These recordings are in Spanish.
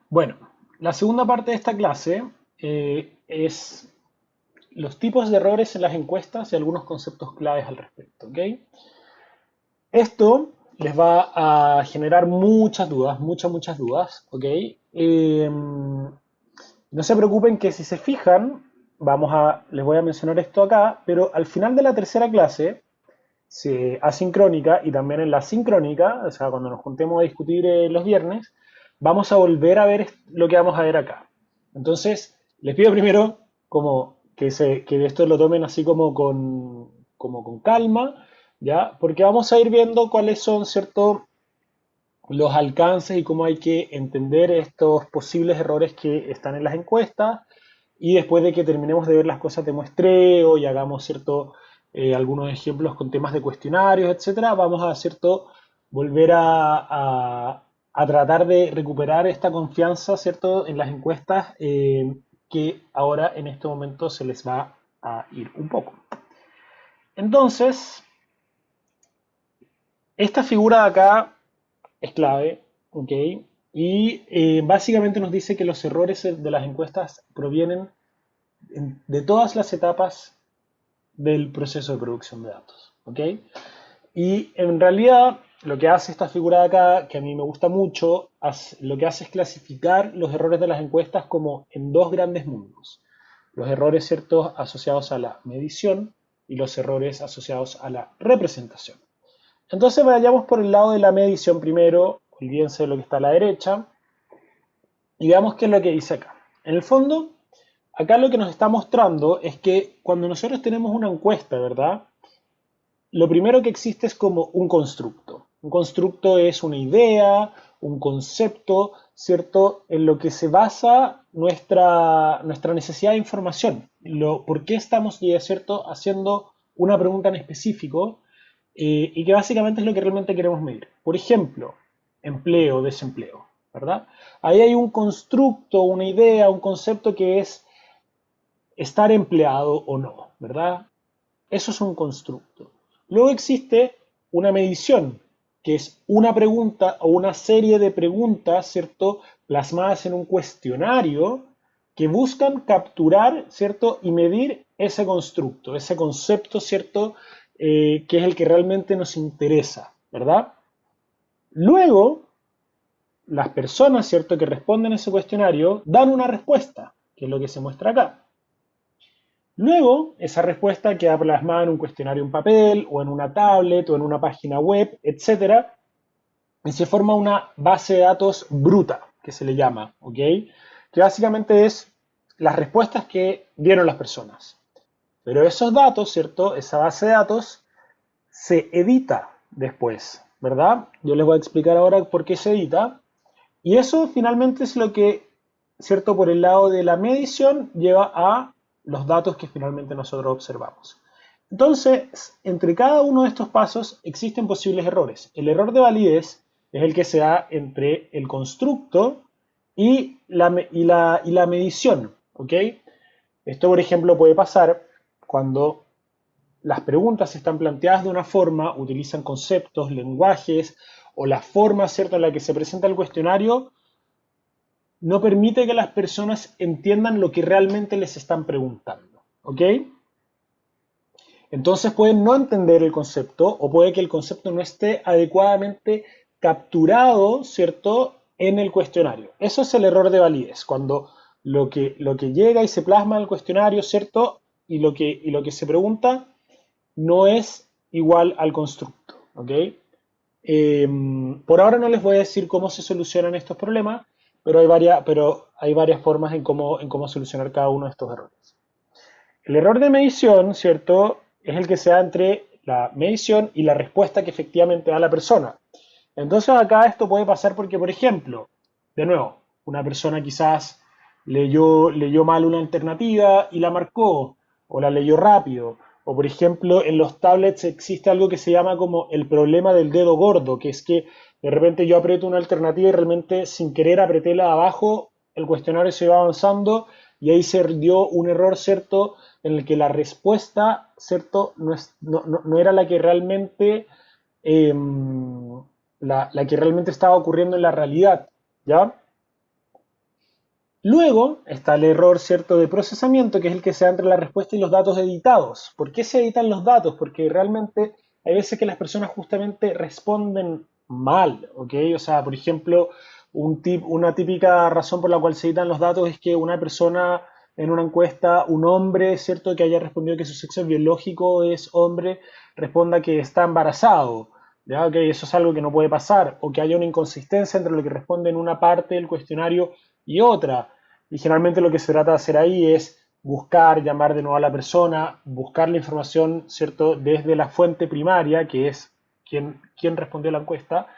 Bueno, la segunda parte de esta clase es los tipos de errores en las encuestas y algunos conceptos claves al respecto, ¿ok? Esto les va a generar muchas dudas, muchas dudas, ¿ok? No se preocupen que si se fijan, les voy a mencionar esto acá, pero al final de la tercera clase, asincrónica y también en la sincrónica, o sea, cuando nos juntemos a discutir los viernes, vamos a volver a ver lo que vamos a ver acá. Entonces, les pido primero como que esto lo tomen así como con calma, ¿ya? Porque vamos a ir viendo cuáles son, ¿cierto?, los alcances y cómo hay que entender estos posibles errores que están en las encuestas. Y después de que terminemos de ver las cosas de muestreo y hagamos cierto, algunos ejemplos con temas de cuestionarios, etcétera, vamos a cierto, volver a tratar de recuperar esta confianza, cierto, en las encuestas, que ahora en este momento se les va a ir un poco. Entonces, esta figura de acá es clave, ¿ok? Y básicamente nos dice que los errores de las encuestas provienen de todas las etapas del proceso de producción de datos, ¿ok? Y en realidad lo que hace esta figura de acá, que a mí me gusta mucho, lo que hace es clasificar los errores de las encuestas como en dos grandes mundos. Los errores, ¿ciertos?, asociados a la medición y los errores asociados a la representación. Entonces vayamos por el lado de la medición primero, olvídense de lo que está a la derecha, y veamos qué es lo que dice acá. En el fondo, acá lo que nos está mostrando es que cuando nosotros tenemos una encuesta, ¿verdad? Lo primero que existe es como un constructo. Un constructo es una idea, un concepto, ¿cierto? En lo que se basa nuestra necesidad de información. ¿Por qué estamos, ¿cierto?, haciendo una pregunta en específico, y que básicamente es lo que realmente queremos medir? Por ejemplo, empleo, desempleo, ¿verdad? Ahí hay un constructo, una idea, un concepto que es estar empleado o no, ¿verdad? Eso es un constructo. Luego existe una medición, que es una pregunta o una serie de preguntas, ¿cierto?, plasmadas en un cuestionario que buscan capturar, ¿cierto?, y medir ese constructo, ese concepto, ¿cierto?, que es el que realmente nos interesa, ¿verdad? Luego, las personas, ¿cierto?, que responden a ese cuestionario dan una respuesta, que es lo que se muestra acá. Luego, esa respuesta queda plasmada en un cuestionario en papel, o en una tablet, o en una página web, etcétera, y se forma una base de datos bruta, que se le llama, ¿ok? Que básicamente es las respuestas que dieron las personas. Pero esos datos, ¿cierto? Esa base de datos se edita después, ¿verdad? Yo les voy a explicar ahora por qué se edita. Y eso finalmente es lo que, ¿cierto?, por el lado de la medición lleva a los datos que finalmente nosotros observamos. Entonces, entre cada uno de estos pasos existen posibles errores. El error de validez es el que se da entre el constructo y la medición, ¿ok? Esto, por ejemplo, puede pasar cuando las preguntas están planteadas de una forma, utilizan conceptos, lenguajes, o la forma, ¿cierto?, en la que se presenta el cuestionario no permite que las personas entiendan lo que realmente les están preguntando, ¿ok? Entonces pueden no entender el concepto, o puede que el concepto no esté adecuadamente capturado, ¿cierto?, en el cuestionario. Eso es el error de validez, cuando lo que llega y se plasma en el cuestionario, ¿cierto?, y lo que se pregunta no es igual al constructo, ¿ok? Por ahora no les voy a decir cómo se solucionan estos problemas, pero hay varias formas en cómo solucionar cada uno de estos errores. El error de medición, ¿cierto?, es el que se da entre la medición y la respuesta que efectivamente da la persona. Entonces acá esto puede pasar porque, por ejemplo, de nuevo, una persona quizás leyó mal una alternativa y la marcó, o la leyó rápido. O por ejemplo, en los tablets existe algo que se llama como el problema del dedo gordo, que es que de repente yo aprieto una alternativa y realmente sin querer apreté la de abajo, el cuestionario se va avanzando y ahí se dio un error, ¿cierto?, en el que la respuesta, ¿cierto?, no era la que realmente eh, la que realmente estaba ocurriendo en la realidad, ¿ya? Luego está el error, ¿cierto?, de procesamiento, que es el que se da entre la respuesta y los datos editados. ¿Por qué se editan los datos? Porque realmente hay veces que las personas justamente responden mal, ¿ok? O sea, por ejemplo, una típica razón por la cual se editan los datos es que una persona en una encuesta, un hombre, ¿cierto?, que haya respondido que su sexo biológico es hombre, responda que está embarazado. ¿Ya? Ok, eso es algo que no puede pasar, o que haya una inconsistencia entre lo que responde en una parte del cuestionario y otra. Y generalmente lo que se trata de hacer ahí es buscar, llamar de nuevo a la persona, buscar la información, ¿cierto?, desde la fuente primaria, que es quien respondió la encuesta,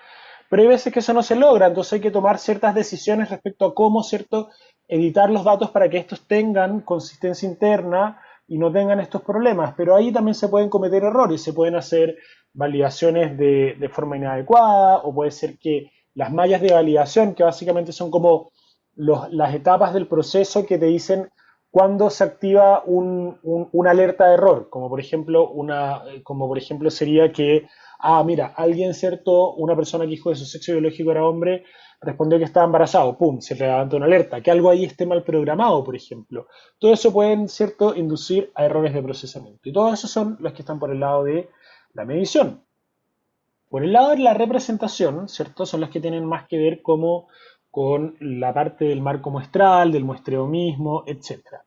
pero hay veces que eso no se logra, entonces hay que tomar ciertas decisiones respecto a cómo, ¿cierto?, editar los datos para que estos tengan consistencia interna y no tengan estos problemas. Pero ahí también se pueden cometer errores, se pueden hacer validaciones de forma inadecuada, o puede ser que las mallas de validación, que básicamente son como las etapas del proceso que te dicen cuándo se activa una alerta de error, como por ejemplo sería que, mira, alguien, cierto, una persona que dijo que su sexo biológico era hombre, respondió que estaba embarazado, pum, se levanta una alerta, que algo ahí esté mal programado, por ejemplo. Todo eso pueden, cierto, inducir a errores de procesamiento. Y todos esos son los que están por el lado de la medición. Por el lado de la representación, ¿cierto? Son los que tienen más que ver como con la parte del marco muestral, del muestreo mismo, etcétera.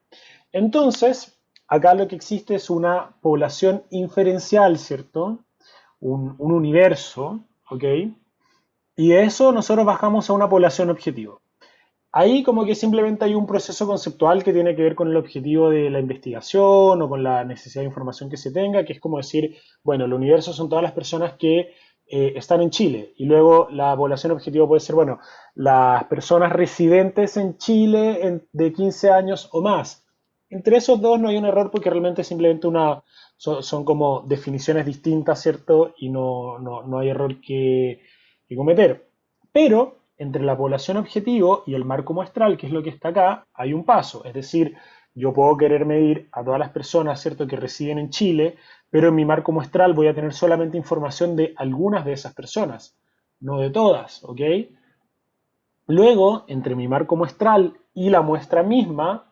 Entonces, acá lo que existe es una población inferencial, ¿cierto? Un universo, ¿ok? Y de eso nosotros bajamos a una población objetivo. Ahí como que simplemente hay un proceso conceptual que tiene que ver con el objetivo de la investigación o con la necesidad de información que se tenga, que es como decir, bueno, el universo son todas las personas que están en Chile. Y luego la población objetivo puede ser, bueno, las personas residentes en Chile de 15 años o más. Entre esos dos no hay un error porque realmente simplemente son como definiciones distintas, ¿cierto? Y no hay error que cometer. Pero entre la población objetivo y el marco muestral, que es lo que está acá, hay un paso. Es decir, yo puedo querer medir a todas las personas, ¿cierto?, que residen en Chile, pero en mi marco muestral voy a tener solamente información de algunas de esas personas, no de todas, ¿ok? Luego, entre mi marco muestral y la muestra misma,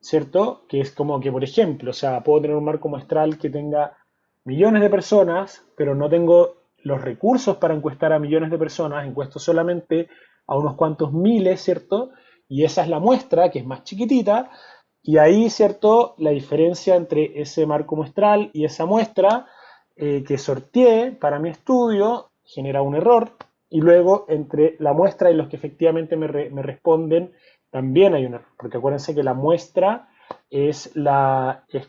¿cierto? Que es como que, por ejemplo, o sea, puedo tener un marco muestral que tenga millones de personas, pero no tengo los recursos para encuestar a millones de personas, encuesto solamente a unos cuantos miles, ¿cierto? Y esa es la muestra, que es más chiquitita, y ahí, ¿cierto? La diferencia entre ese marco muestral y esa muestra que sorteé para mi estudio genera un error, y luego entre la muestra y los que efectivamente me responden también hay un error, porque acuérdense que la muestra es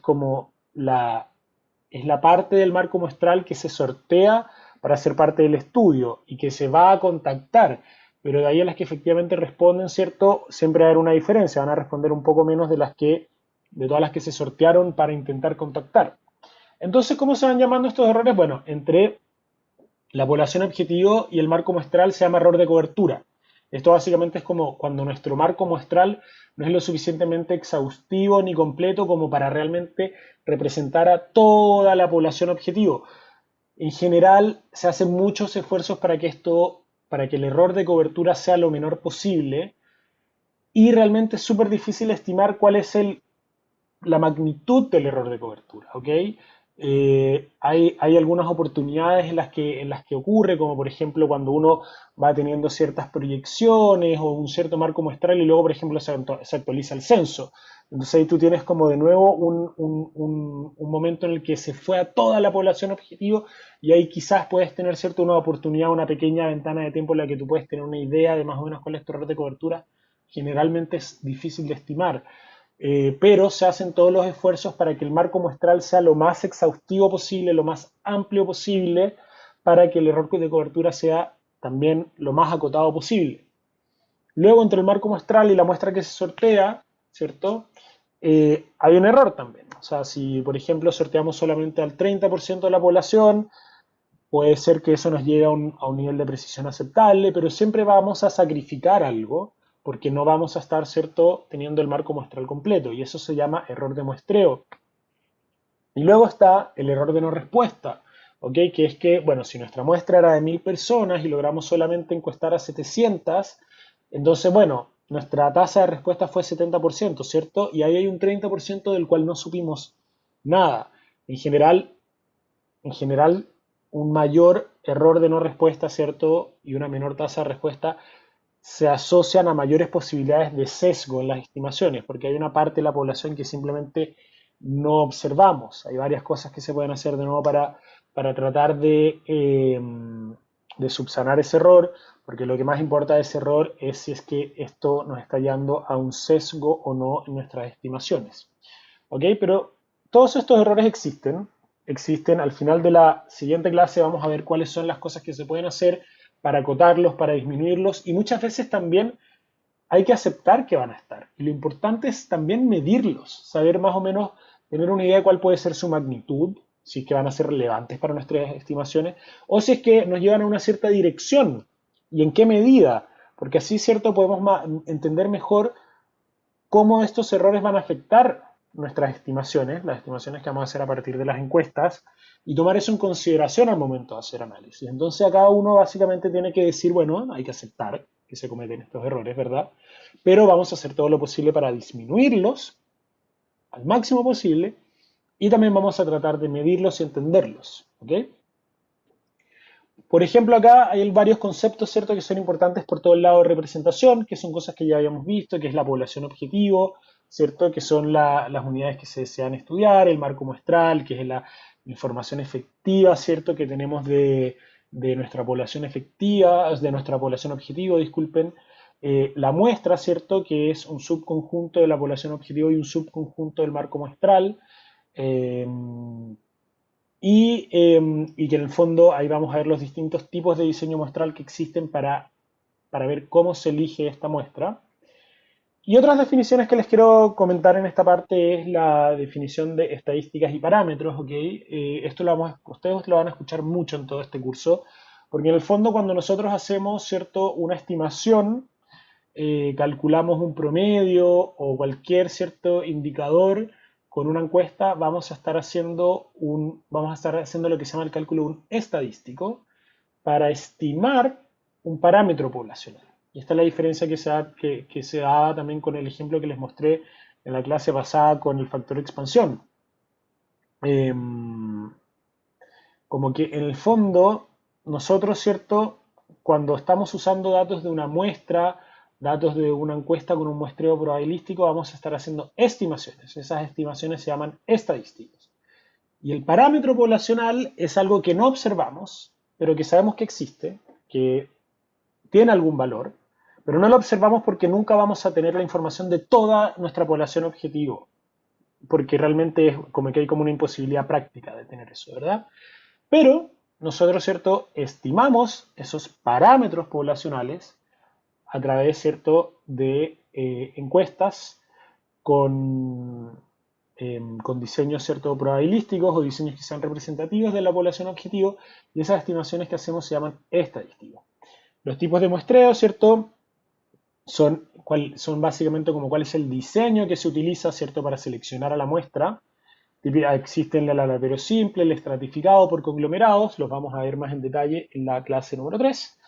como es la parte del marco muestral que se sortea para ser parte del estudio y que se va a contactar, pero de ahí a las que efectivamente responden, ¿cierto? Siempre va a haber una diferencia, van a responder un poco menos de todas las que se sortearon para intentar contactar. Entonces, ¿cómo se van llamando estos errores? Bueno, entre la población objetivo y el marco muestral se llama error de cobertura. Esto básicamente es como cuando nuestro marco muestral no es lo suficientemente exhaustivo ni completo como para realmente representar a toda la población objetivo. En general, se hacen muchos esfuerzos para que el error de cobertura sea lo menor posible, y realmente es súper difícil estimar cuál es la magnitud del error de cobertura, ¿ok? Hay algunas oportunidades en las que ocurre, como por ejemplo cuando uno va teniendo ciertas proyecciones o un cierto marco muestral y luego, por ejemplo, se actualiza el censo. Entonces ahí tú tienes como de nuevo un momento en el que se fue a toda la población objetivo, y ahí quizás puedes tener cierto una oportunidad, una pequeña ventana de tiempo en la que tú puedes tener una idea de más o menos cuál es tu error de cobertura. Generalmente es difícil de estimar, pero se hacen todos los esfuerzos para que el marco muestral sea lo más exhaustivo posible, lo más amplio posible, para que el error de cobertura sea también lo más acotado posible. Luego, entre el marco muestral y la muestra que se sortea, ¿cierto? Hay un error también. O sea, si por ejemplo sorteamos solamente al 30% de la población, puede ser que eso nos llegue a un nivel de precisión aceptable, pero siempre vamos a sacrificar algo porque no vamos a estar, ¿cierto?, teniendo el marco muestral completo, y eso se llama error de muestreo. Y luego está el error de no respuesta, ¿ok? Que es que, bueno, si nuestra muestra era de 1000 personas y logramos solamente encuestar a 700, entonces, bueno, nuestra tasa de respuesta fue 70%, ¿cierto? Y ahí hay un 30% del cual no supimos nada. En general, en general, un mayor error de no respuesta, ¿cierto? Y una menor tasa de respuesta se asocian a mayores posibilidades de sesgo en las estimaciones, porque hay una parte de la población que simplemente no observamos. Hay varias cosas que se pueden hacer de nuevo para tratar de subsanar ese error, porque lo que más importa de ese error es si es que esto nos está llevando a un sesgo o no en nuestras estimaciones. ¿Ok? Pero todos estos errores existen. Existen. Al final de la siguiente clase vamos a ver cuáles son las cosas que se pueden hacer para acotarlos, para disminuirlos. Y muchas veces también hay que aceptar que van a estar. Y lo importante es también medirlos, saber más o menos, tener una idea de cuál puede ser su magnitud, si es que van a ser relevantes para nuestras estimaciones, o si es que nos llevan a una cierta dirección y en qué medida, porque así, cierto, podemos entender mejor cómo estos errores van a afectar nuestras estimaciones, las estimaciones que vamos a hacer a partir de las encuestas, y tomar eso en consideración al momento de hacer análisis. Entonces, a cada uno básicamente tiene que decir, bueno, hay que aceptar que se cometen estos errores, ¿verdad? Pero vamos a hacer todo lo posible para disminuirlos al máximo posible y también vamos a tratar de medirlos y entenderlos, ¿ok? Por ejemplo, acá hay varios conceptos, ¿cierto?, que son importantes por todo el lado de representación, que son cosas que ya habíamos visto, que es la población objetivo, ¿cierto?, que son las unidades que se desean estudiar, el marco muestral, que es la información efectiva, ¿cierto?, que tenemos de nuestra población efectiva, de nuestra población objetivo, disculpen, la muestra, ¿cierto?, que es un subconjunto de la población objetivo y un subconjunto del marco muestral. Eh, y que en el fondo ahí vamos a ver los distintos tipos de diseño muestral que existen para ver cómo se elige esta muestra. Y otras definiciones que les quiero comentar en esta parte es la definición de estadísticas y parámetros, ¿ok? Esto ustedes lo van a escuchar mucho en todo este curso, porque en el fondo cuando nosotros hacemos, ¿cierto?, una estimación, calculamos un promedio o cualquier cierto indicador con una encuesta, vamos a estar haciendo lo que se llama el cálculo de un estadístico para estimar un parámetro poblacional. Y esta es la diferencia que se da también con el ejemplo que les mostré en la clase pasada con el factor de expansión. Eh, Como que en el fondo, nosotros, ¿cierto? Cuando estamos usando datos de una muestra, datos de una encuesta con un muestreo probabilístico, vamos a estar haciendo estimaciones. Esas estimaciones se llaman estadísticas. Y el parámetro poblacional es algo que no observamos, pero que sabemos que existe, que tiene algún valor, pero no lo observamos porque nunca vamos a tener la información de toda nuestra población objetivo, porque realmente es como que hay como una imposibilidad práctica de tener eso, ¿verdad? Pero nosotros, ¿cierto?, estimamos esos parámetros poblacionales a través, ¿cierto?, de encuestas con, con diseños, ¿cierto?, probabilísticos o diseños que sean representativos de la población objetivo, y esas estimaciones que hacemos se llaman estadísticas. Los tipos de muestreo, ¿cierto?, son básicamente como cuál es el diseño que se utiliza, ¿cierto?, para seleccionar a la muestra. Existen el aleatorio simple, el estratificado por conglomerados, los vamos a ver más en detalle en la clase número 3.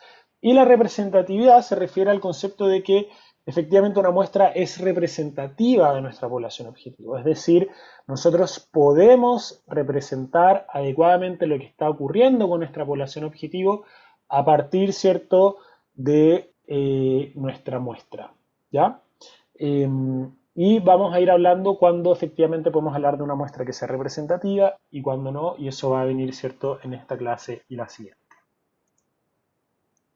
Y la representatividad se refiere al concepto de que efectivamente una muestra es representativa de nuestra población objetivo. Es decir, nosotros podemos representar adecuadamente lo que está ocurriendo con nuestra población objetivo a partir, ¿cierto?, de nuestra muestra. ¿Ya? Y vamos a ir hablando cuando efectivamente podemos hablar de una muestra que sea representativa y cuando no, y eso va a venir, ¿cierto?, en esta clase y la siguiente.